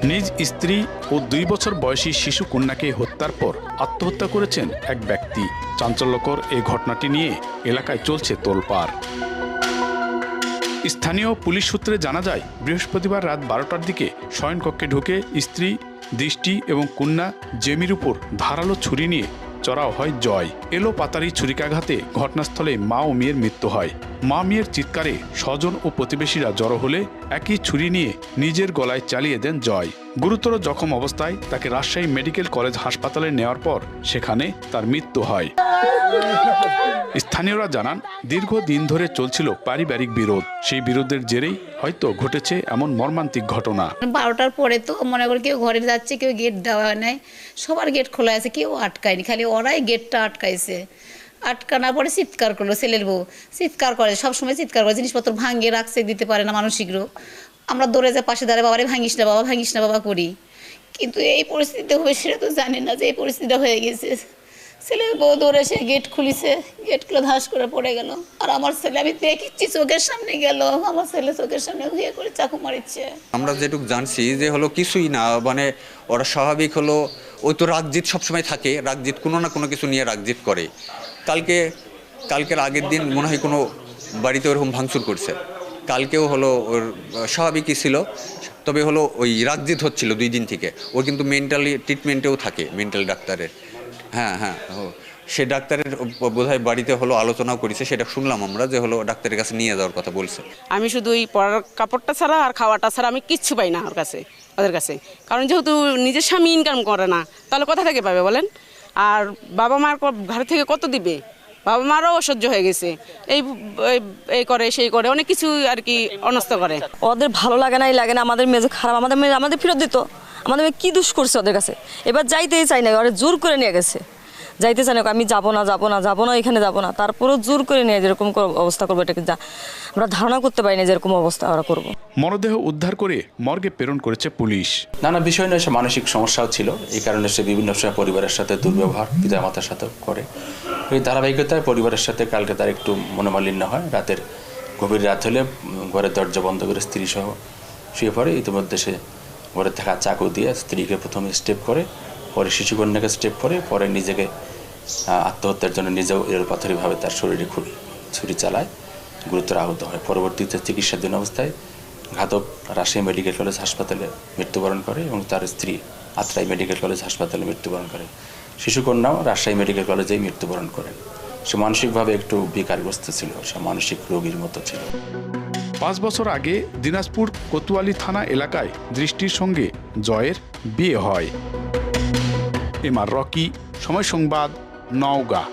নিজ স্ত্রী ও 2 বছর বয়সী শিশু কন্যাকে হত্যার পর আত্মহত্যা করেছেন এক ব্যক্তি। চাঞ্চল্যকর এই ঘটনাটি নিয়ে এলাকায় চলছে তোলপাড়। স্থানীয় পুলিশ সূত্রে জানা যায়, বৃহস্পতিবার রাত 12টার দিকে শয়নকক্ষে ঢুকে স্ত্রী দৃষ্টি এবং কন্যা জেমির উপর ধারালো ছুরি নিয়ে চড়াও হয় জয়। এলো পাতারি ছুরিকাঘাতে ঘটনাস্থলে মা ও মেয়ের মৃত্যু হয়। মা মেয়ের চিৎকারে স্বজন ও প্রতিবেশীরা জড়ো হলে একই ছুরি নিয়ে নিজের গলায় চালিয়ে দেন জয়। গুরুতর জখম অবস্থায় তাকে রাজশাহী মেডিকেল কলেজ হাসপাতালে নেওয়ার পর সেখানে তার মৃত্যু হয়। স্থানীয়রা জানান, দীর্ঘদিন ধরে চলছিল পারিবারিক বিরোধ। সেই বিরোধের জেরেই হয়তো ঘটেছে এমন মর্মান্তিক ঘটনা। 12টার পরে তো মনে করি কেউ ঘরে যাচ্ছে, কেউ গেট দেওয়া নেই, সবার গেট খোলা আছে, কেউ আটকায়নি, খালি ওরাই গেটটা আটকাইছে। আটকানোর পরে চিৎকার করলো, ছেলের বউ চিৎকার করে, সবসময় চিৎকার করে, জিনিসপত্র ভাঙিয়ে রাখছে, দিতে পারে না মানসিক রোগ। আমরা দৌড়ে যে পাশে দাঁড়ায় বাবারে ভাঙিস না বাবা, ভাঙিস না বাবা করি, কিন্তু এই পরিস্থিতিতে হবে সেটা তো জানি না যে এই পরিস্থিতিটা হয়ে গেছে। ছেলের বউ দৌড়ে সে গেট খুলিছে, গেট খুলে ধাস করে পড়ে গেল। আর আমার ছেলে আমি দেখছি চোখের সামনে গেল, আমার ছেলে চোখের সামনে ঘুরে করে চাকু মারিচ্ছে। আমরা যেটুকু জানছি যে হলো কিছুই না, মানে ওরা স্বাভাবিক হলো, ওই তো রাগজিৎ সবসময় থাকে, রাগজিৎ কোনো না কোনো কিছু নিয়ে রাগজিৎ করে। কালকের আগের দিন মনে হয় কোনো বাড়িতে ওরকম ভাঙচুর করছে। কালকেও হলো ওর স্বাভাবিকই ছিল, তবে হলো ওই রাগজিৎ হচ্ছিল 2 দিন থেকে। ও কিন্তু মেন্টালি ট্রিটমেন্টেও থাকে, মেন্টাল ডাক্তারের। হ্যাঁ সে ডাক্তারের বোধহয় বাড়িতে হলো আলোচনাও করেছে, সেটা শুনলাম আমরা যে হলো ডাক্তারের কাছে নিয়ে যাওয়ার কথা বলছে। আমি শুধু ওই পরার কাপড়টা ছাড়া আর খাওয়াটা ছাড়া আমি কিচ্ছু পাই না ওদের কাছে। কারণ যেহেতু নিজের স্বামী ইনকাম করে না, তাহলে কোথা থেকে পাবে বলেন? আর বাবা মার ঘর থেকে কত দিবে? বাবা মারও অসহ্য হয়ে গেছে, এই করে সেই করে অনেক কিছু আর কি অনস্ত করে। ওদের ভালো লাগে না আমাদের মেয়ে খারাপ, আমাদের ফেরত দিত। আমাদের মেয়ে কী দুষ করছে ওদের কাছে? এবার যাইতেই চাই না, ওরা জোর করে নিয়ে গেছে, যাইতে চাই না, আমি যাবো না এখানে যাবো না, তারপরেও জোর করে নিয়ে যেরকম অবস্থা করবো এটাকে আমরা ধারণা করতে পারি না যেরকম অবস্থা ওরা করবো। মরদেহ উদ্ধার করে মর্গে প্রেরণ করেছে পুলিশ। নানা বিষয় নয়, সে মানসিক সমস্যাও ছিল, এই কারণে সে বিভিন্ন সময় পরিবারের সাথে দুর্ব্যবহার পিতামাতার সাথে করে। এই ধারাবাহিকতায় পরিবারের সাথে কালকে তার একটু মনোমালিন্য হয়। রাতের গভীর রাত হলে ঘরের দরজা বন্ধ করে স্ত্রী সহ শুয়ে পড়ে। ইতিমধ্যে সে ঘরে থাকা চাকু দিয়ে স্ত্রীকে প্রথমে স্টেপ করে, পরে শিশুকন্যাকে স্টেপ করে, পরে নিজেকে আত্মহত্যার জন্য নিজেও এলোপাথারিভাবে তার শরীরে ছুরি চালায়, গুরুতর আহত হয়। পরবর্তীতে চিকিৎসাধীন অবস্থায় ঘাতক রাজশাহী মেডিকেল কলেজ হাসপাতালে মৃত্যুবরণ করে এবং তার স্ত্রী আত্রাই মেডিকেল কলেজ হাসপাতালে মৃত্যুবরণ করে। শিশুকন্যাও রাজশাহী মেডিকেল কলেজেই মৃত্যুবরণ করেন। সে মানসিকভাবে একটু বিকারগ্রস্ত ছিল, সে মানসিক রোগীর মতো ছিল। 5 বছর আগে দিনাজপুর কোতোয়ালি থানা এলাকায় দৃষ্টির সঙ্গে জয়ের বিয়ে হয়। এমআর রকি, সময় সংবাদ, নওগাঁ।